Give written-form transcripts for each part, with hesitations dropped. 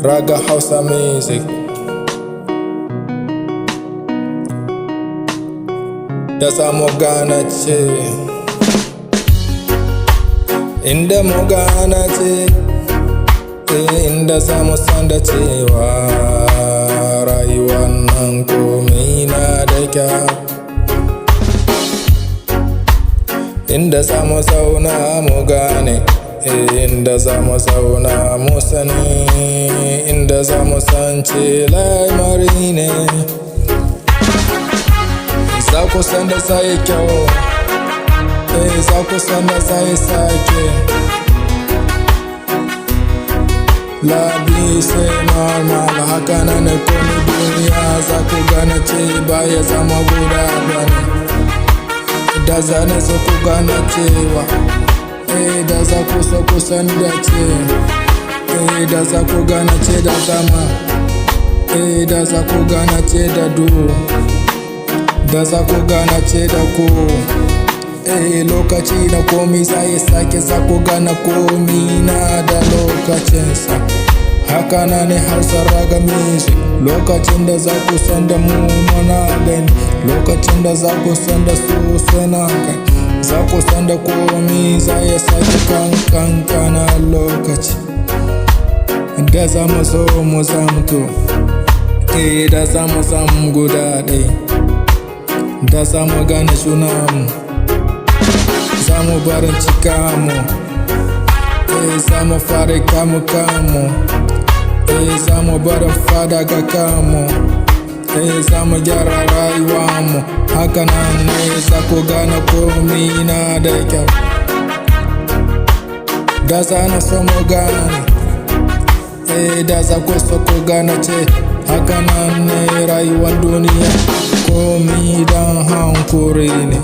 Raga Hausa music. Da samu gana ce, inda mu gana ce, inda zamu san da cewa rayuwar nan komai na da kyau. Inda zamu zauna mu gane, inda zamu zauna mu sani, inda zamu san ce lamari ne. Za ku san da zai kyau, za ku san da zai sake. Labi sai normal, haka nan ne komi duniya za ku gane ce baya zama guda bane. Da zane za ku gane cewa, da za ku so ku san da ce, da za ku gane ce da zama, da za ku gane ce da duhu, da za ku gane ce da ku. Lokaci na komi sai sake, za ku gane komi na da lokacinsa. Haka na ne Hausa Raga music. Lokacin da za ku san da mu muna gani, lokacin da za ku san da su suna gani, za ku san da komi zai sake kankana lokaci. Da za mu zo mu zamto, da za mu zam guda ɗaya, da za mu gane junanmu, za mu barin cika mu, za mu fara kamu, za mu barin fada ga kamu, za mu gyara rayuwa mu. Haka nan ne za ku gane komi na da kyau. Da za na so mu gane, da za ku so ku gane ce, haka nan ne rayuwar duniya komi dan hankuri ne.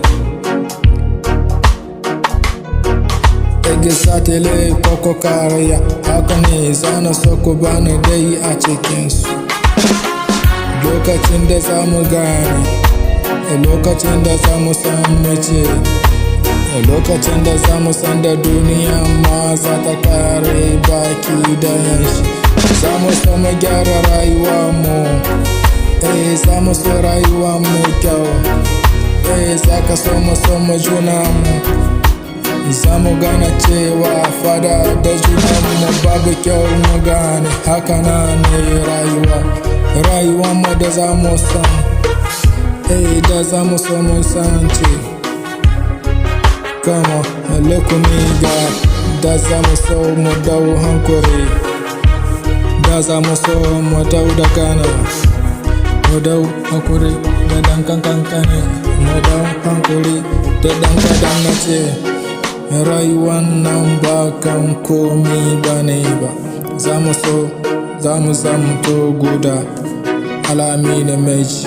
Gisa tele koko kariya, haka ne zana so ku bani dai a cikinsu. Lokacin da za mu gane, lokacin da za mu san mace, lokacin da za mu san da duniya ma za ta kare baki da yanshi. Za mu so mu gyara rayuwa mu, za mu so rayuwa mu kyau, za ka so mu juna mu. Za mu gane cewa fada da junanmu babu kyau mu gane. Haka na ne rayuwa mu da za mu san, da za mu so mu san ce. Kama lokumi ga da za mu so mu dau hankuri, da za mu so mu dau da gana, mu dau hankuri da dan kankane, mu dau hankuri da dan kadan na ce. Rayuwan nan ba kan komi bane ba, za mu so za mu zamto guda, alami na meji.